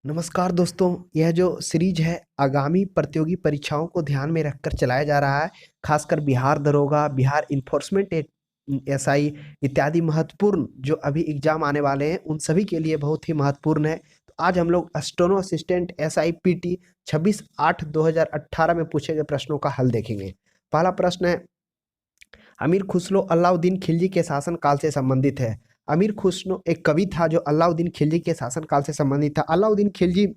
नमस्कार दोस्तों, यह जो सीरीज है आगामी प्रतियोगी परीक्षाओं को ध्यान में रखकर चलाया जा रहा है। खासकर बिहार दरोगा, बिहार इन्फोर्समेंट एसआई इत्यादि महत्वपूर्ण जो अभी एग्जाम आने वाले हैं उन सभी के लिए बहुत ही महत्वपूर्ण है। तो आज हम लोग स्टेनो असिस्टेंट एसआई पीटी 26/8/2018 में पूछे गए प्रश्नों का हल देखेंगे। पहला प्रश्न है, अमीर खुसरो अलाउद्दीन खिलजी के शासन काल से संबंधित है। अमीर खुसरो एक कवि था जो अलाउद्दीन खिलजी के शासन काल से संबंधित था। अलाउद्दीन खिलजी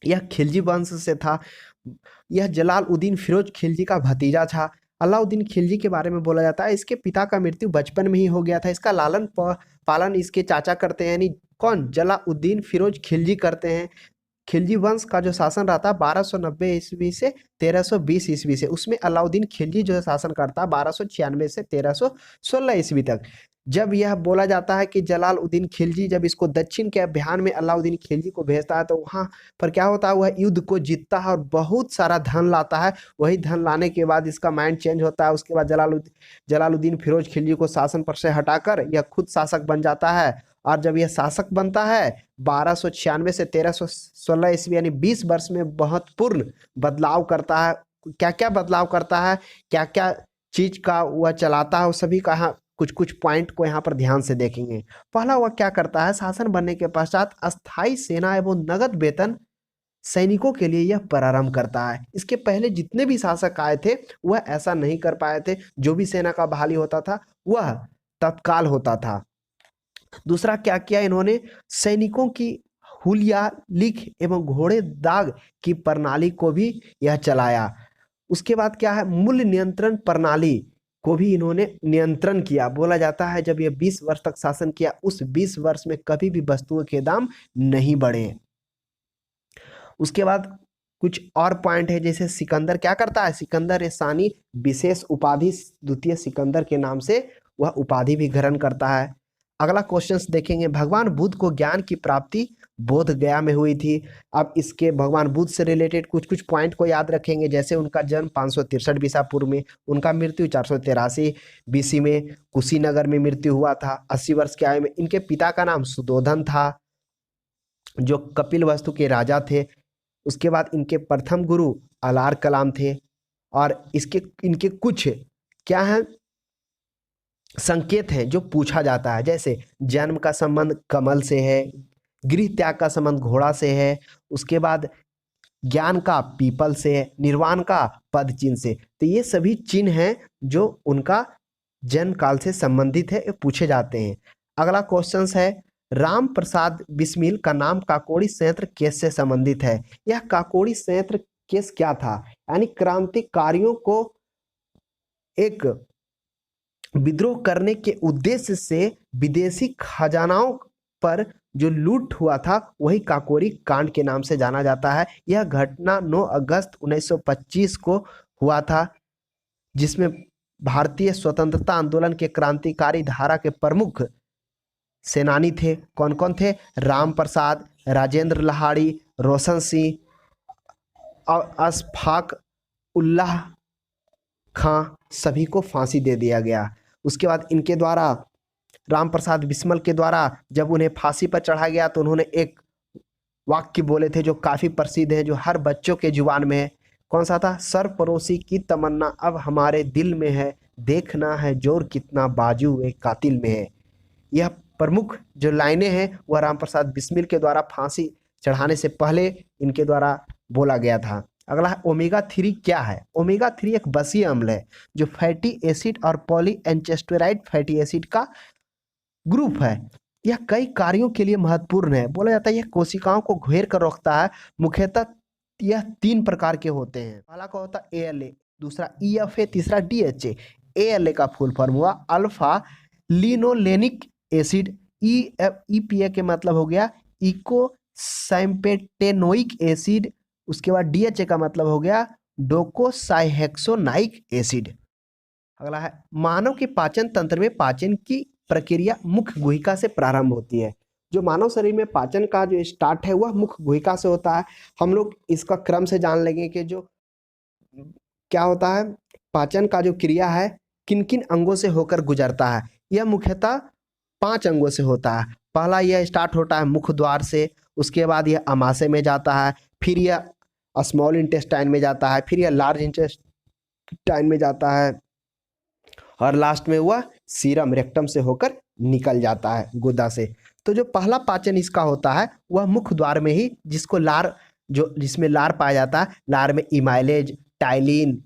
यह खिलजी वंश से था। यह जलालुद्दीन फिरोज खिलजी का भतीजा था। अलाउद्दीन खिलजी के बारे में बोला जाता है इसके पिता का मृत्यु बचपन में ही हो गया था। इसका लालन पालन इसके चाचा करते हैं, यानी कौन, जलालुद्दीन फिरोज खिलजी करते हैं। खिलजी वंश का जो शासन रहा था 1290 ईस्वी से 1320 ईस्वी से, उसमें अलाउद्दीन खिलजी जो है शासन करता है 1296 से 1316 ईस्वी तक। जब यह बोला जाता है कि जलालुद्दीन खिलजी जब इसको दक्षिण के अभियान में अलाउद्दीन खिलजी को भेजता है तो वहाँ पर क्या होता है, वह युद्ध को जीतता है और बहुत सारा धन लाता है। वही धन लाने के बाद इसका माइंड चेंज होता है। उसके बाद जलालुद्दीन फिरोज खिलजी को शासन पर से हटाकर यह खुद शासक बन जाता है। और जब यह शासक बनता है 1296 से 1316 ईस्वी यानी 20 वर्ष में महत्वपूर्ण बदलाव करता है। क्या क्या बदलाव करता है, क्या क्या चीज का वह चलाता है, वो सभी का यहाँ कुछ कुछ पॉइंट को यहाँ पर ध्यान से देखेंगे। पहला वह क्या करता है, शासन बनने के पश्चात अस्थाई सेना एवं नगद वेतन सैनिकों के लिए यह प्रारंभ करता है। इसके पहले जितने भी शासक आए थे वह ऐसा नहीं कर पाए थे। जो भी सेना का बहाली होता था वह तत्काल होता था। दूसरा क्या किया इन्होंने, सैनिकों की हुलिया, लिख एवं घोड़े दाग की प्रणाली को भी यह चलाया। उसके बाद क्या है, मूल्य नियंत्रण प्रणाली को भी इन्होंने नियंत्रण किया। बोला जाता है जब ये 20 वर्ष तक शासन किया उस 20 वर्ष में कभी भी वस्तुओं के दाम नहीं बढ़े। उसके बाद कुछ और पॉइंट है, जैसे सिकंदर क्या करता है, सिकंदर सानी विशेष उपाधि द्वितीय सिकंदर के नाम से वह उपाधि भी ग्रहण करता है। अगला क्वेश्चंस देखेंगे, भगवान बुद्ध को ज्ञान की प्राप्ति बोध गया में हुई थी। अब इसके भगवान बुद्ध से रिलेटेड कुछ कुछ पॉइंट को याद रखेंगे, जैसे उनका जन्म 563 बीसा पूर्व में, उनका मृत्यु 483 बीसी में कुशीनगर में मृत्यु हुआ था 80 वर्ष की आयु में। इनके पिता का नाम सुदोधन था जो कपिल वस्तु के राजा थे। उसके बाद इनके प्रथम गुरु अलार कलाम थे। और इनके कुछ क्या है संकेत हैं जो पूछा जाता है, जैसे जन्म का संबंध कमल से है, गृह त्याग का संबंध घोड़ा से है, उसके बाद ज्ञान का पीपल से है, निर्वाण का पद चिन्ह से। तो ये सभी चिन्ह हैं जो उनका जन्म काल से संबंधित है, ये पूछे जाते हैं। अगला क्वेश्चन है, राम प्रसाद बिस्मिल का नाम काकोड़ी संयंत्र केस से संबंधित है। यह काकोड़ी संयंत्र केस क्या था, यानी क्रांतिकारियों को एक विद्रोह करने के उद्देश्य से विदेशी खजानाओं पर जो लूट हुआ था वही काकोरी कांड के नाम से जाना जाता है। यह घटना 9 अगस्त 1925 को हुआ था, जिसमें भारतीय स्वतंत्रता आंदोलन के क्रांतिकारी धारा के प्रमुख सेनानी थे। कौन कौन थे, राम प्रसाद, राजेंद्र लाहाड़ी, रोशन सिंह और अशफाक उल्लाह खां, सभी को फांसी दे दिया गया। उसके बाद इनके द्वारा राम प्रसाद बिस्मिल के द्वारा जब उन्हें फांसी पर चढ़ाया गया तो उन्होंने एक वाक्य बोले थे जो काफी प्रसिद्ध है, जो हर बच्चों के जुबान में है। कौन सा था, सरफरोशी की तमन्ना अब हमारे दिल में है, देखना है जोर कितना बाजू एक कातिल में है। यह प्रमुख जो लाइनें हैं वह राम प्रसाद बिस्मिल के द्वारा फांसी चढ़ाने से पहले इनके द्वारा बोला गया था। अगला है, ओमेगा 3 क्या है। ओमेगा 3 एक बसीय अम्ल है जो फैटी एसिड और पॉली एनचेस्टेराइड फैटी एसिड का ग्रुप है। यह कई कार्यों के लिए महत्वपूर्ण है। बोला जाता है यह कोशिकाओं को घेर कर रखता है। मुख्यतः यह 3 प्रकार के होते हैं। पहला का होता है ALA, दूसरा EFA, तीसरा DHA। ALA का फुल फॉर्म हुआ अल्फा लिनोलेनिक एसिड। EPA के मतलब हो गया इकोसैम्पेटेनोइक एसिड। उसके बाद DHA का मतलब हो गया डोकोसाइहेक्सोनाइक एसिड। अगला है, मानव के पाचन तंत्र में पाचन की प्रक्रिया मुख्य गुहिका से प्रारंभ होती है। जो मानव शरीर में पाचन का जो स्टार्ट है वह मुख्य गुहिका से होता है। हम लोग इसका क्रम से जान लेंगे कि जो क्या होता है, पाचन का जो क्रिया है किन किन अंगों से होकर गुजरता है। यह मुख्यतः 5 अंगों से होता है। पहला यह स्टार्ट होता है मुख द्वार से, उसके बाद यह अमाशय में जाता है, फिर यह स्मॉल इंटेस्टाइन में जाता है, फिर यह लार्ज इंटेस्टाइन में जाता है और लास्ट में वह सीरम रेक्टम से होकर निकल जाता है गुदा से। तो जो पहला पाचन इसका होता है वह मुख द्वार में ही, जिसको लार, जो जिसमें लार पाया जाता है, लार में इमाइलेज, टाइलिन,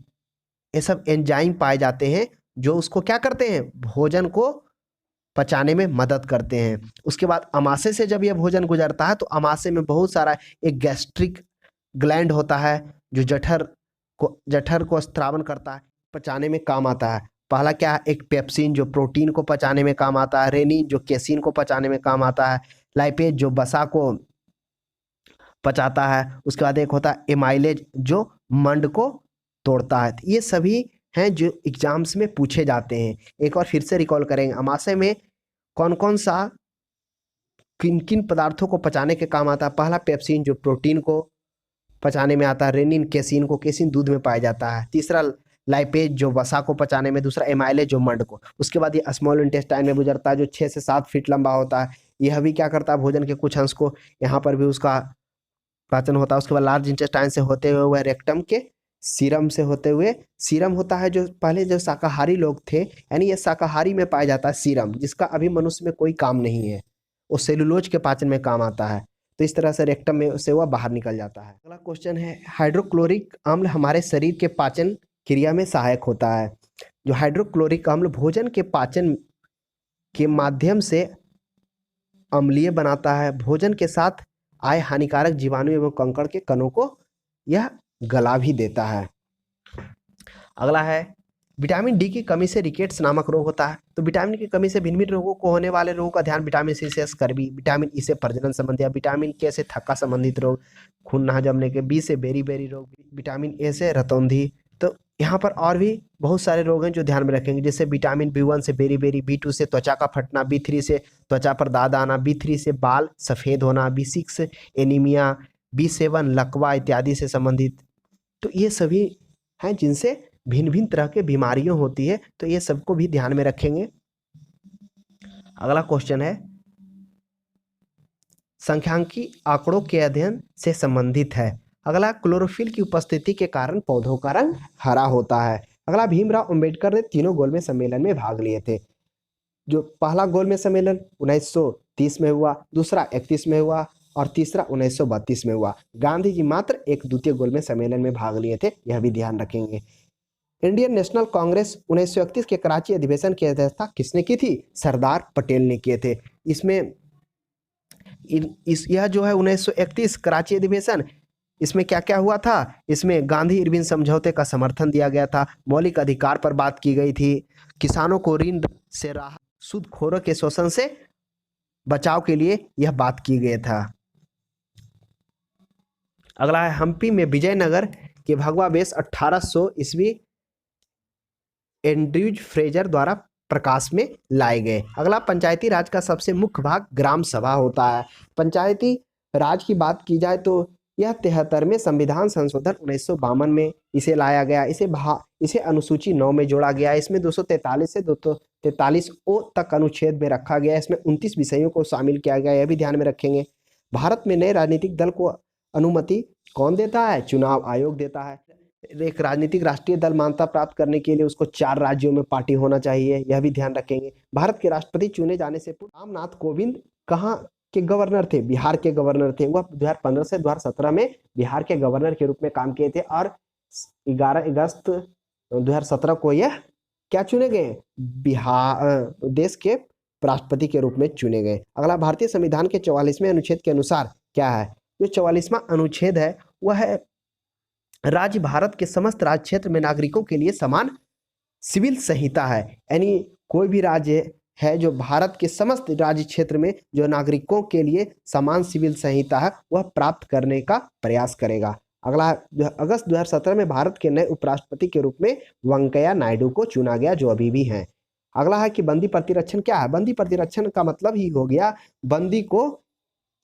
ये सब एंजाइम पाए जाते हैं जो उसको क्या करते हैं, भोजन को पचाने में मदद करते हैं। उसके बाद अमाशय से जब यह भोजन गुजरता है तो अमाशय में बहुत सारा एक गैस्ट्रिक ग्लैंड होता है जो जठर को स्त्रावन करता है, पचाने में काम आता है। पहला क्या है, एक पेप्सिन जो प्रोटीन को पचाने में काम आता है, रेनिन जो केसिन को पचाने में काम आता है, लाइपेज जो वसा को पचाता है, उसके बाद एक होता है एमाइलेज जो मंड को तोड़ता है। ये सभी हैं जो एग्जाम्स में पूछे जाते हैं। एक और फिर से रिकॉल करेंगे, अमाशय में कौन कौन सा किन किन पदार्थों को पचाने के काम आता है। पहला पेप्सिन जो प्रोटीन को पचाने में आता है, रेनिन केसिन को, केसिन दूध में पाया जाता है, तीसरा लाइपेज जो वसा को पचाने में, दूसरा एमाइलेज जो मंड को। उसके बाद ये स्मॉल इंटेस्टाइन में गुजरता है जो 6 से 7 फीट लंबा होता है। यह भी क्या करता है, भोजन के कुछ अंश को यहाँ पर भी उसका पाचन होता है। उसके बाद लार्ज इंटेस्टाइन से होते हुए वह रेक्टम के सीरम से होते हुए, सीरम होता है जो पहले जो शाकाहारी लोग थे, यानी ये शाकाहारी में पाया जाता है सीरम, जिसका अभी मनुष्य में कोई काम नहीं है, वो सेलुलोज के पाचन में काम आता है। तो इस तरह से रेक्टम में से वह बाहर निकल जाता है। अगला क्वेश्चन है, हाइड्रोक्लोरिक अम्ल हमारे शरीर के पाचन क्रिया में सहायक होता है। जो हाइड्रोक्लोरिक अम्ल भोजन के पाचन के माध्यम से अम्लीय बनाता है, भोजन के साथ आए हानिकारक जीवाणु एवं कंकड़ के कणों को यह गला भी देता है। अगला है, विटामिन डी की कमी से रिकेट्स नामक रोग होता है। तो विटामिन की कमी से भिन्न भिन्न रोगों को होने वाले रोगों का ध्यान, विटामिन सी से स्कर्वी, विटामिन ई से प्रजनन संबंधी, विटामिन के से थक्का संबंधित रोग, खून ना जमने के, बी से बेरी रोग, विटामिन ए से रतौंधी। तो यहाँ पर और भी बहुत सारे रोग हैं जो ध्यान में रखेंगे, जैसे विटामिन बी1 से बेरी, बी2 से त्वचा का फटना, बी3 से त्वचा पर दाद आना, बी3 से बाल सफ़ेद होना, बी6 से एनीमिया, बी7 लकवा इत्यादि से संबंधित। तो ये सभी हैं जिनसे भिन्न भिन्न तरह के बीमारियां होती है, तो ये सबको भी ध्यान में रखेंगे। अगला क्वेश्चन है, सांख्यिकी आंकड़ों के अध्ययन से संबंधित है। अगला, क्लोरोफिल की उपस्थिति के कारण पौधों का रंग हरा होता है। अगला, भीमराव अंबेडकर ने तीनों गोलमेज सम्मेलन में भाग लिए थे। जो पहला गोलमेज सम्मेलन 1930 में हुआ, दूसरा 31 में हुआ और तीसरा 1932 में हुआ। गांधी जी मात्र एक द्वितीय गोलमेज सम्मेलन में भाग लिए थे, यह भी ध्यान रखेंगे। इंडियन नेशनल कांग्रेस 1931 के कराची अधिवेशन की अध्यक्षता किसने की थी, सरदार पटेल ने किए थे। इसमें यह जो है 1931 कराची अधिवेशन, इसमें क्या क्या हुआ था, इसमें गांधी इरविन समझौते का समर्थन दिया गया था, मौलिक अधिकार पर बात की गई थी, किसानों को ऋण से राहत, सूदखोरों के शोषण से बचाव के लिए यह बात की गई था। अगला है, हम्पी में विजयनगर के भगवावेश 1800 ईस्वी एंड्रयूज फ्रेजर द्वारा प्रकाश में लाए गए। अगला, पंचायती राज का सबसे मुख्य भाग ग्राम सभा होता है। पंचायती राज की बात की जाए तो यह 73वें संविधान संशोधन 1952 में इसे लाया गया। इसे अनुसूची 9 में जोड़ा गया। इसमें 243 से 243 ओ तक अनुच्छेद में रखा गया। इसमें 29 विषयों को शामिल किया गया, यह भी ध्यान में रखेंगे। भारत में नए राजनीतिक दल को अनुमति कौन देता है, चुनाव आयोग देता है। एक राजनीतिक राष्ट्रीय दल मान्यता प्राप्त करने के लिए उसको 4 राज्यों में पार्टी होना चाहिए, यह भी ध्यान रखेंगे। भारत के राष्ट्रपति चुने जाने से पूर्व रामनाथ कोविंद कहाँ के गवर्नर थे, बिहार के गवर्नर थे। वह 2015 से 2017 में बिहार के गवर्नर के रूप में काम किए थे और 11 अगस्त 2017 को यह क्या चुने गए, बिहार देश के राष्ट्रपति के रूप में चुने गए। अगला, भारतीय संविधान के 44वें अनुच्छेद के अनुसार क्या है, जो 44वां अनुच्छेद है वह है, राज्य भारत के समस्त राज्य क्षेत्र में नागरिकों के लिए समान सिविल संहिता है। यानी कोई भी राज्य है जो भारत के समस्त राज्य क्षेत्र में जो नागरिकों के लिए समान सिविल संहिता है वह प्राप्त करने का प्रयास करेगा। अगला, अगस्त 2017 में भारत के नए उपराष्ट्रपति के रूप में वेंकैया नायडू को चुना गया, जो अभी भी हैं। अगला है कि बंदी प्रतिरक्षण क्या है। बंदी प्रतिरक्षण का मतलब ही हो गया बंदी को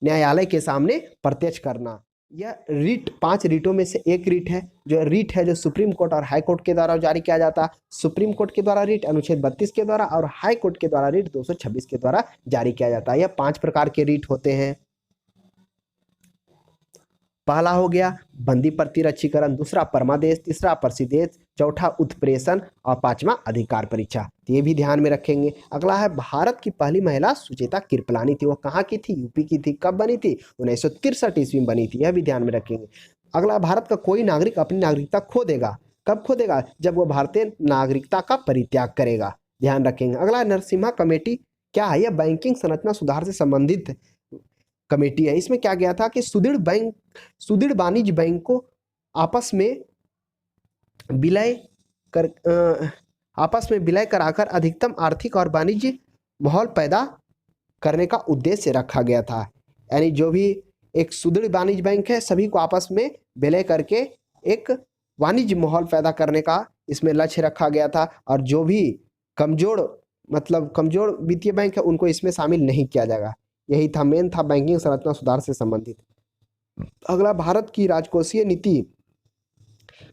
न्यायालय के सामने प्रत्यक्ष करना। यह रीट 5 रीटों में से एक रीट है। जो रीट है जो सुप्रीम कोर्ट और हाई कोर्ट के द्वारा जारी किया जाता है। सुप्रीम कोर्ट के द्वारा रीट अनुच्छेद 32 के द्वारा और हाई कोर्ट के द्वारा रीट 226 के द्वारा जारी किया जाता है। यह 5 प्रकार के रीट होते हैं। पहला हो गया बंदी प्रतिरक्षीकरण, दूसरा परमादेश, तीसरा परसिदेश, चौथा उत्प्रेषण और पांचवा अधिकार परीक्षा। तो ये भी ध्यान में रखेंगे। अगला है भारत की पहली महिला सुचेता कृपलानी थी, वो कहाँ की थी? यूपी की थी। कब बनी थी? 1963 ईस्वी में बनी थी, यह भी ध्यान में रखेंगे। अगला, भारत का कोई नागरिक अपनी नागरिकता खो देगा। कब खो देगा? जब वो भारतीय नागरिकता का परित्याग करेगा, ध्यान रखेंगे। अगला नरसिम्हा कमेटी क्या है? यह बैंकिंग संरचना सुधार से संबंधित कमेटी है। इसमें क्या गया था कि सुदृढ़ वाणिज्य बैंक को आपस में विलय कराकर अधिकतम आर्थिक और वाणिज्य माहौल पैदा करने का उद्देश्य रखा गया था। यानी जो भी एक सुदृढ़ वाणिज्य बैंक है, सभी को आपस में विलय करके एक वाणिज्य माहौल पैदा करने का इसमें लक्ष्य रखा गया था। और जो भी कमजोर वित्तीय बैंक है, उनको इसमें शामिल नहीं किया जाएगा। यही था, मेन था बैंकिंग संरचना सुधार से संबंधित। अगला, भारत की राजकोषीय नीति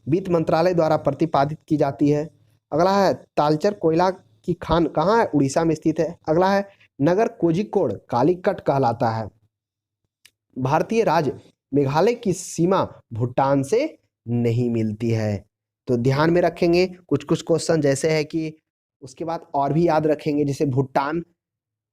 वित्त मंत्रालय द्वारा प्रतिपादित की जाती है। अगला है तालचर कोयला की खान कहाँ है? उड़ीसा में स्थित है। अगला है नगर कोझिकोड कालीकट कहलाता है। भारतीय राज्य मेघालय की सीमा भूटान से नहीं मिलती है। तो ध्यान में रखेंगे कुछ क्वेश्चन जैसे है कि उसके बाद और भी याद रखेंगे, जैसे भूटान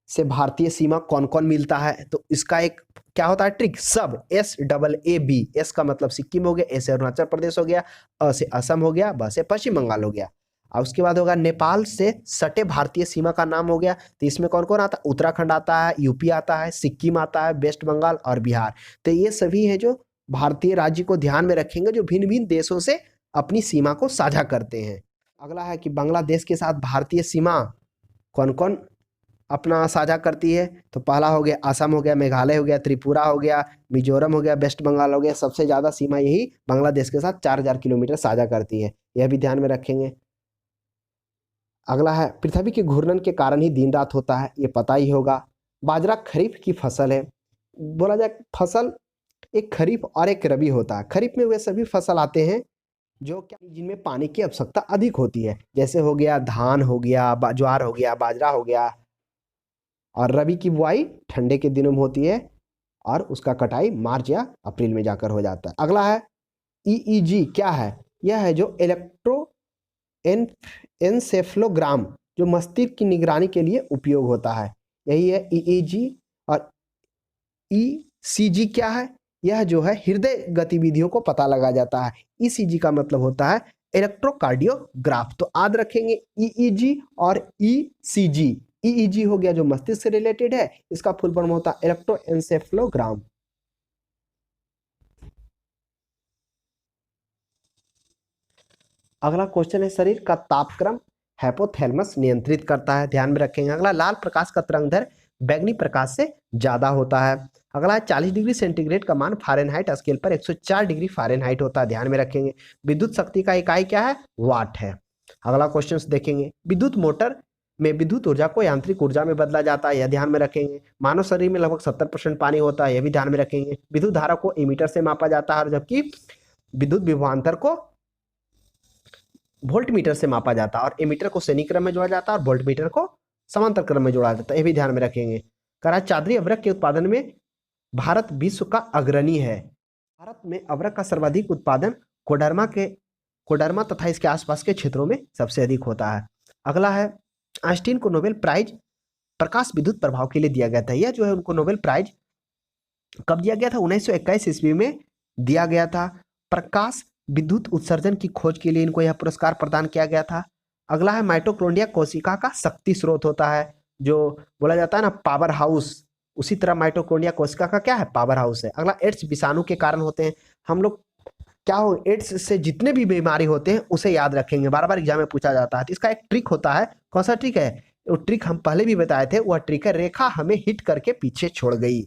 से भारतीय सीमा कौन कौन मिलता है। तो इसका एक क्या होता है ट्रिक, सब SAAB। एस का मतलब सिक्किम हो गया, ए से अरुणाचल प्रदेश हो गया, अ से असम हो गया, ब से पश्चिम बंगाल हो गया। और उसके बाद होगा नेपाल से सटे भारतीय सीमा का नाम हो गया। तो इसमें कौन कौन आता है? उत्तराखंड आता है, यूपी आता है, सिक्किम आता है, वेस्ट बंगाल और बिहार। तो ये सभी है जो भारतीय राज्य को ध्यान में रखेंगे, जो भिन्न भिन्न देशों से अपनी सीमा को साझा करते हैं। अगला है कि बांग्लादेश के साथ भारतीय सीमा कौन कौन अपना साझा करती है। तो पहला हो गया असम हो गया, मेघालय हो गया, त्रिपुरा हो गया, मिजोरम हो गया, वेस्ट बंगाल हो गया। सबसे ज़्यादा सीमा यही बांग्लादेश के साथ 4000 किलोमीटर साझा करती है, यह भी ध्यान में रखेंगे। अगला है पृथ्वी के घूर्णन के कारण ही दिन रात होता है, ये पता ही होगा। बाजरा खरीफ की फसल है। बोला जाए फसल एक खरीफ और एक रबी होता है। खरीफ में वे सभी फसल आते हैं जो क्या जिनमें पानी की आवश्यकता अधिक होती है, जैसे हो गया धान हो गया, ज्वार हो गया, बाजरा हो गया। और रबी की बुआई ठंडे के दिनों में होती है और उसका कटाई मार्च या अप्रैल में जाकर हो जाता है। अगला है EEG क्या है? यह है जो एनसेफ्लोग्राम, जो मस्तिष्क की निगरानी के लिए उपयोग होता है, यही है EEG। और ECG क्या है? यह जो है हृदय गतिविधियों को पता लगा जाता है। ECG का मतलब होता है इलेक्ट्रोकार्डियोग्राफ। तो याद रखेंगे EEG और ECG। EEG हो गया जो मस्तिष्क से रिलेटेड है, इसका फुल फॉर्म होता है इलेक्ट्रोएन्सेफेलोग्राम। अगला क्वेश्चन है शरीर का तापक्रम हाइपोथैलेमस नियंत्रित करता है, ध्यान में रखेंगे। अगला, लाल प्रकाश का तरंगदैर्घ्य बैंगनी प्रकाश से ज्यादा होता है। अगला, 40 डिग्री सेंटीग्रेड का मान फ़ारेनहाइट स्केल पर 104 डिग्री फ़ारेनहाइट होता है, ध्यान में रखेंगे। विद्युत शक्ति का इकाई क्या है? वाट है। अगला क्वेश्चन देखेंगे, विद्युत मोटर में विद्युत ऊर्जा को यांत्रिक ऊर्जा में बदला जाता है, यह ध्यान में रखेंगे। मानव शरीर में लगभग 70% पानी होता है, यह भी ध्यान में रखेंगे। विद्युत धारा को एमीटर से मापा जाता है, जबकि विद्युत विभवांतर को वोल्ट मीटर से मापा जाता है। और एमीटर को श्रेणी क्रम में जोड़ा जाता है और वोल्ट मीटर को समांतर क्रम में जोड़ा जाता है, यह भी ध्यान में रखेंगे। करा चादरी अभ्रक के उत्पादन में भारत विश्व का अग्रणी है। भारत में अभ्रक का सर्वाधिक उत्पादन कोडरमा तथा इसके आसपास के क्षेत्रों में सबसे अधिक होता है। अगला है, आइंस्टीन को नोबेल प्राइज प्रकाश विद्युत प्रभाव के लिए दिया गया था। यह जो है उनको नोबेल प्राइज कब दिया गया था? 1921 ईस्वी में दिया गया था। प्रकाश विद्युत उत्सर्जन की खोज के लिए इनको यह पुरस्कार प्रदान किया गया था। अगला है, माइटोकॉन्ड्रिया कोशिका का शक्ति स्रोत होता है, जो बोला जाता है ना पावर हाउस, उसी तरह माइटोकॉन्ड्रिया कोशिका का क्या है? पावर हाउस है। अगला, एड्स विषाणु के कारण होते हैं। हम लोग क्या हो, एड्स से जितने भी बीमारी होते हैं उसे याद रखेंगे, बार बार एग्जाम में पूछा जाता है। तो इसका एक ट्रिक होता है, कौन सा ट्रिक है? वो ट्रिक हम पहले भी बताए थे, वह ट्रिक है रेखा हमें हिट करके पीछे छोड़ गई।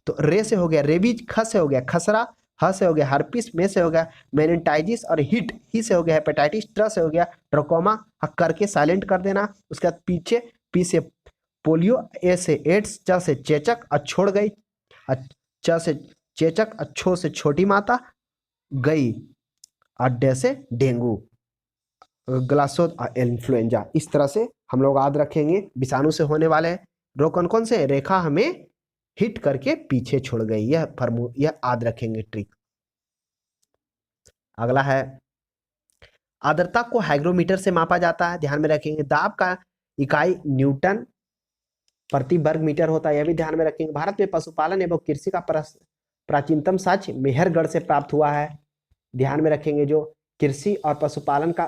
तो रे से हो गया रेबीज, ख से हो गया खसरा, ह से हो गया हर्पिस, मे से हो गया मेनिनटाइटिस और हिट, ही से हो गया हेपेटाइटिस, ट्र से हो गया ट्रोकोमा, करके साइलेंट कर देना। उसके बाद पीछे पी से पोलियो, ए से एड्स, च से चेचक, छोड़ गई, च से चेचक, अच्छो से छोटी माता, गई, और डे से डेंगू, ग्लासोद और इन्फ्लुएंजा। इस तरह से हम लोग याद रखेंगे विषाणु से होने वाले रोग कौन कौन से? रेखा हमें हिट करके पीछे छोड़ गई, यह याद रखेंगे ट्रिक। अगला है आर्द्रता को हाइग्रोमीटर से मापा जाता है, ध्यान में रखेंगे। दाब का इकाई न्यूटन प्रति वर्ग मीटर होता है, यह भी ध्यान में रखेंगे। भारत में पशुपालन एवं कृषि का प्राचीनतम साक्ष्य मेहरगढ़ से प्राप्त हुआ है, ध्यान में रखेंगे। जो कृषि और पशुपालन का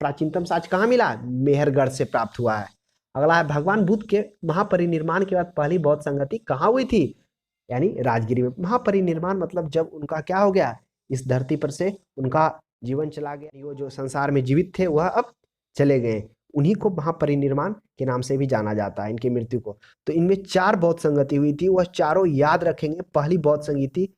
प्राचीनतम साक्ष्य कहाँ मिला? मेहरगढ़ से प्राप्त हुआ है। अगला है भगवान बुद्ध के महापरिनिर्माण के बाद पहली बौद्ध संगति कहाँ हुई थी? यानी राजगिरी में। महापरिनिर्माण मतलब जब उनका क्या हो गया, इस धरती पर से उनका जीवन चला गया, वो जो संसार में जीवित थे वह अब चले गए, उन्हीं को महापरिनिर्माण के नाम से भी जाना जाता है इनकी मृत्यु को। तो इनमें 4 बौद्ध संगति हुई थी, वह चारों याद रखेंगे। पहली बौद्ध संगति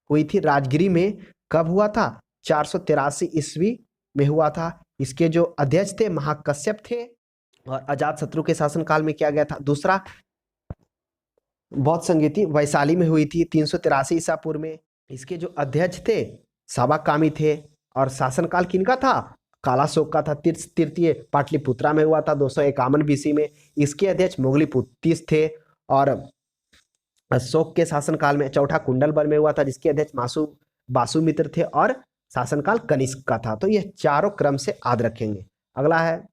हुई थी राजगिरी में, कब हुआ था? 483 ईस्वी में हुआ था। इसके जो अध्यक्ष थे महाकश्यप थे, और अजातशत्रु के शासनकाल में किया गया था। दूसरा बौद्ध संगति वैशाली में हुई थी 383 ईसा पूर्व में। इसके जो अध्यक्ष थे साबाकामी थे, और शासनकाल किनका था? कालाशोक का था। तृतीय पाटलिपुत्रा में हुआ था 251 बीसी में। इसके अध्यक्ष मोगलीपुत्तिस थे, और अशोक के शासनकाल में चौथा कुंडलबल में हुआ था, जिसके अध्यक्ष वासुमित्र थे, और शासनकाल कनिष्क का था। तो यह चारों क्रम से याद रखेंगे। अगला है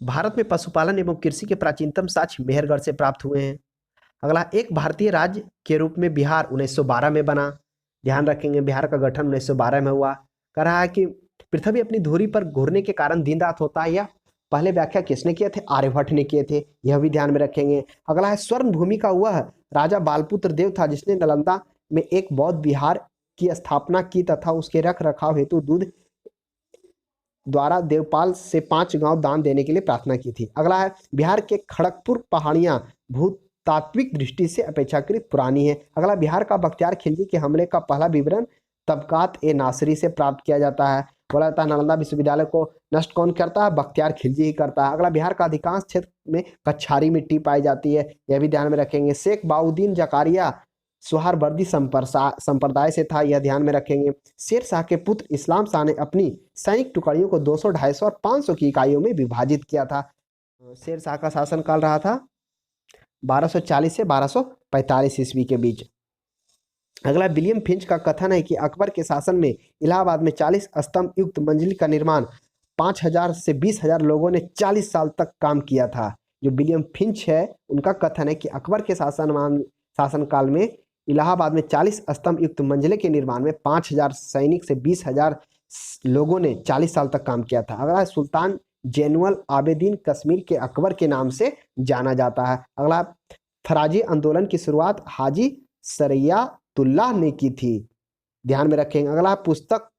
भारत में पशुपालन एवं कृषि के प्राचीनतम साक्ष्य मेहरगढ़ से प्राप्त हुए हैं। अगला एक भारतीय राज्य के रूप में बिहार 1912 में बना, ध्यान रखेंगे। बिहार का गठन 1912 में हुआ। कह रहा है कि पृथ्वी अपनी धुरी पर घूरने के कारण दिन रात होता है, यह पहले व्याख्या किसने किए थे? आर्यभट्ट ने किए थे, यह भी ध्यान में रखेंगे। अगला है स्वर्ण भूमि का वह राजा बालपुत्र देव था जिसने नालंदा में एक बौद्ध विहार की स्थापना की तथा उसके रख रखाव हेतु दूध द्वारा देवपाल से 5 गांव दान देने के लिए प्रार्थना की थी। अगला है बिहार के खड़गपुर पहाड़ियां भूतात्विक दृष्टि से अपेक्षाकृत पुरानी है। अगला बिहार का बख्तियार खिलजी के हमले का पहला विवरण तबकात ए नासरी से प्राप्त किया जाता है। बोला जाता है नालंदा विश्वविद्यालय को नष्ट कौन करता है? बख्तियार खिलजी ही करता है। अगला बिहार का अधिकांश क्षेत्र में कच्छारी मिट्टी पाई जाती है, यह भी ध्यान में रखेंगे। शेख बाउद्दीन जकारिया सुहारवर्दी संप्रदाय से था, यह ध्यान में रखेंगे। शेर शाह के पुत्र इस्लाम शाह ने अपनी सैनिक टुकड़ियों को 200, 250 और 500 की इकाइयों में विभाजित किया था। शेर शाह का शासनकाल रहा था 1240 से 1245 ईस्वी के बीच। अगला विलियम फिंच का कथन है कि अकबर के शासन में इलाहाबाद में 40 स्तंभ युक्त मंजिल का निर्माण 5000 से 20,000 लोगों ने 40 साल तक काम किया था। जो विलियम फिंच है उनका कथन है कि अकबर के शासनकाल में इलाहाबाद में 40 स्तंभ युक्त मंजिले के निर्माण में 5000 सैनिक से 20,000 लोगों ने 40 साल तक काम किया था। अगला सुल्तान जैनुल आबेदीन कश्मीर के अकबर के नाम से जाना जाता है। अगला फराजी आंदोलन की शुरुआत हाजी सरैयातुल्लाह ने की थी, ध्यान में रखेंगे। अगला पुस्तक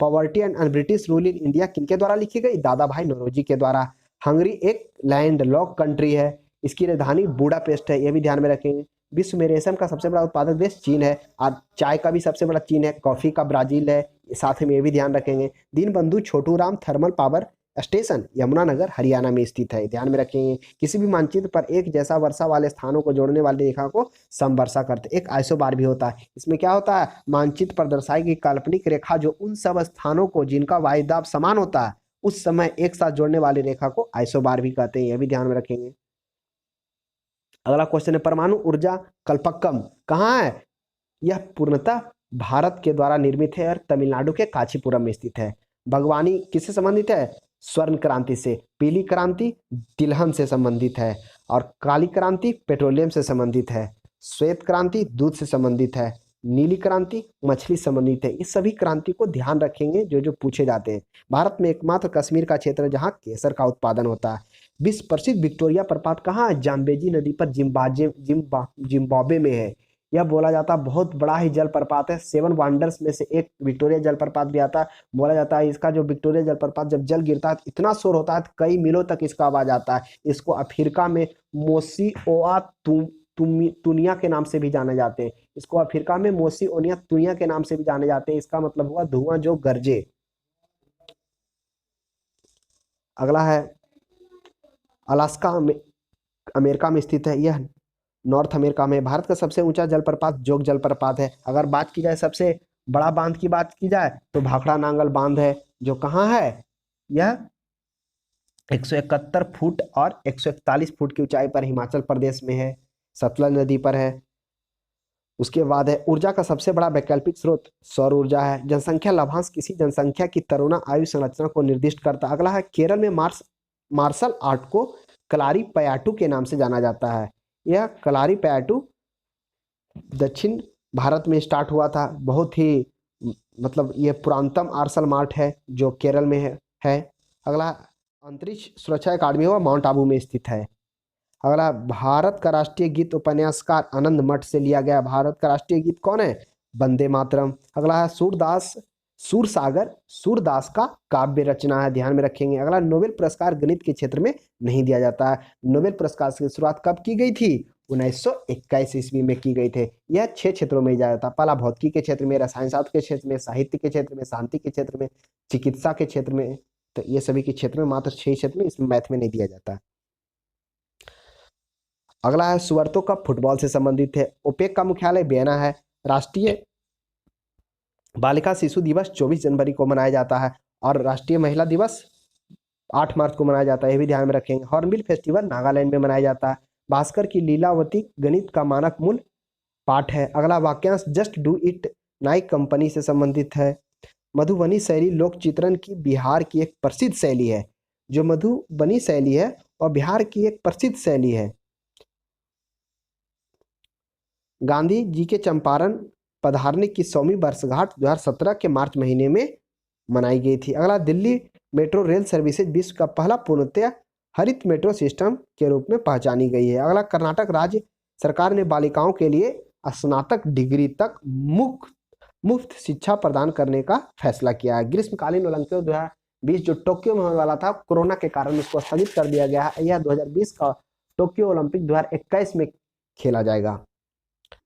poverty and British rule in India किनके द्वारा लिखी गई? दादा भाई नौरोजी के द्वारा। हंगरी एक लैंडलॉक कंट्री है, इसकी राजधानी बुडापेस्ट है, यह भी ध्यान में रखेंगे। विश्व में रेशम का सबसे बड़ा उत्पादक देश चीन है, और चाय का भी सबसे बड़ा चीन है। कॉफी का ब्राजील है, साथ में ये भी ध्यान रखेंगे। Deenbandhu Chhotu Ram thermal power station Yamunanagar Haryana में स्थित है, ध्यान में रखेंगे। किसी भी मानचित्र पर एक जैसा वर्षा वाले स्थानों को जोड़ने वाली रेखा को समवर्षा करते हैं। एक आइसोबार भी होता है, इसमें क्या होता है? मानचित्र पर दर्शाई गई काल्पनिक रेखा जो उन सब स्थानों को जिनका वायुदाब समान होता है उस समय एक साथ जोड़ने वाली रेखा को आइसोबार भी कहते हैं, यह भी ध्यान में रखेंगे। अगला क्वेश्चन है परमाणु ऊर्जा कल्पक्कम कहाँ है? यह पूर्णतः भारत के द्वारा निर्मित है और तमिलनाडु के कांचीपुरम में स्थित है। बागवानी किससे संबंधित है? स्वर्ण क्रांति से। पीली क्रांति तिलहन से संबंधित है, और काली क्रांति पेट्रोलियम से संबंधित है। श्वेत क्रांति दूध से संबंधित है। नीली क्रांति मछली संबंधित है। इस सभी क्रांति को ध्यान रखेंगे जो जो पूछे जाते हैं। भारत में एकमात्र कश्मीर का क्षेत्र है जहाँ केसर का उत्पादन होता है। विश्व प्रसिद्ध विक्टोरिया प्रपात कहाँ है? जाम्बेजी नदी पर जिम्बाब्वे में है। यह बोला जाता है बहुत बड़ा ही जलप्रपात है। 7 वंडर्स में से एक विक्टोरिया जलप्रपात भी आता है। बोला जाता है इसका जो विक्टोरिया जलप्रपात जब जल गिरता है तो इतना शोर होता है कई मीलों तक इसका आवाज आता है। इसको अफ्रीका में मोसीओआ तुनिया के नाम से भी जाने जाते हैं। इसको अफ्रीका में मोसीओनिया तुनिया के नाम से भी जाने जाते हैं। इसका मतलब हुआ धुआं जो गरजे। अगला है अलास्का अमेरिका में स्थित है, यह नॉर्थ अमेरिका में। भारत का सबसे ऊंचा जलप्रपात जोग जलप्रपात है। अगर बात की जाए सबसे बड़ा बांध की बात की जाए तो भाखड़ा नांगल बांध है, जो कहाँ है? यह 171 फुट और 141 फुट की ऊंचाई पर हिमाचल प्रदेश में है, सतलज नदी पर है। उसके बाद है ऊर्जा का सबसे बड़ा वैकल्पिक स्रोत सौर ऊर्जा है। जनसंख्या लाभांश किसी जनसंख्या की तरुणा आयु संरचना को निर्दिष्ट करता है। अगला है केरल में मार्शल आर्ट को कलारी पयाटू के नाम से जाना जाता है। यह कलारी पयाटू दक्षिण भारत में स्टार्ट हुआ था। बहुत ही मतलब ये पुरातनतम मार्शल आर्ट है जो केरल में है। अगला अंतरिक्ष सुरक्षा अकादमी हुआ माउंट आबू में स्थित है। अगला भारत का राष्ट्रीय गीत उपन्यासकार आनंद मठ से लिया गया। भारत का राष्ट्रीय गीत कौन है? वंदे मातरम। अगला है सूरदास का काव्य रचना है, ध्यान में रखेंगे। अगला नोबेल पुरस्कार गणित के क्षेत्र में नहीं दिया जाता है। नोबेल पुरस्कार की शुरुआत कब की गई थी? 1921 ईस्वी में की गई थे। यह 6 क्षेत्रों में दिया जाता है। पहला भौतिकी के क्षेत्र में, रसायन शास्त्र के क्षेत्र में, साहित्य के क्षेत्र में, शांति के क्षेत्र में, चिकित्सा के क्षेत्र में। तो ये सभी के क्षेत्र में मात्र 6 क्षेत्र में, इसमें मैथ में नहीं दिया जाता। अगला है सुअर्तो कप फुटबॉल से संबंधित है। ओपेक का मुख्यालय वियना है। राष्ट्रीय बालिका शिशु दिवस 24 जनवरी को मनाया जाता है और राष्ट्रीय महिला दिवस 8 मार्च को मनाया जाता है, ये भी ध्यान में रखेंगे। हॉर्नबिल फेस्टिवल नागालैंड में मनाया जाता है। भास्कर की लीलावती गणित का मानक मूल पाठ है। अगला वाक्यांश just do it Naik company से संबंधित है। मधुबनी शैली लोक चित्रण की बिहार की एक प्रसिद्ध शैली है। जो मधुबनी शैली है वह बिहार की एक प्रसिद्ध शैली है। गांधी जी के चंपारण पधारने की 100वीं वर्षगांठ 2017 के मार्च महीने में मनाई गई थी। अगला दिल्ली मेट्रो रेल सर्विसेज विश्व का पहला पूर्णतः हरित मेट्रो सिस्टम के रूप में पहचानी गई है। अगला कर्नाटक राज्य सरकार ने बालिकाओं के लिए स्नातक डिग्री तक मुफ्त शिक्षा प्रदान करने का फैसला किया है। ग्रीष्मकालीन ओलंपिक 2020 जो टोक्यो में होने वाला था, कोरोना के कारण उसको स्थगित कर दिया गया है। यह 2020 का टोक्यो ओलंपिक 2021 में खेला जाएगा।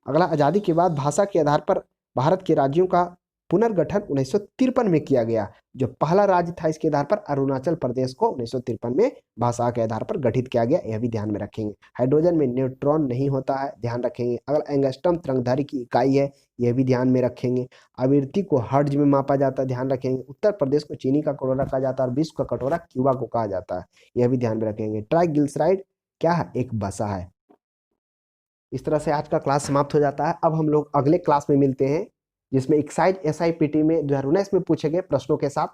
अगला आज़ादी के बाद भाषा के आधार पर भारत के राज्यों का पुनर्गठन 1953 में किया गया। जो पहला राज्य था इसके आधार पर अरुणाचल प्रदेश को 1953 में भाषा के आधार पर गठित किया गया, यह भी ध्यान में रखेंगे। हाइड्रोजन में न्यूट्रॉन नहीं होता है, ध्यान रखेंगे। अगला एंगस्ट्रम तरंगदैर्घ्य की इकाई है, यह भी ध्यान में रखेंगे। आवृत्ति को हर्ट्ज में मापा जाता है, ध्यान रखेंगे। उत्तर प्रदेश को चीनी का कटोरा कहा जाता है और विश्व का कटोरा क्यूबा को कहा जाता है, यह भी ध्यान में रखेंगे। ट्राइग्लिसराइड क्या है? एक वसा है। इस तरह से आज का क्लास समाप्त हो जाता है। अब हम लोग अगले क्लास में मिलते हैं जिसमें एक्साइज SIPT में 2019 में पूछे गए प्रश्नों के साथ।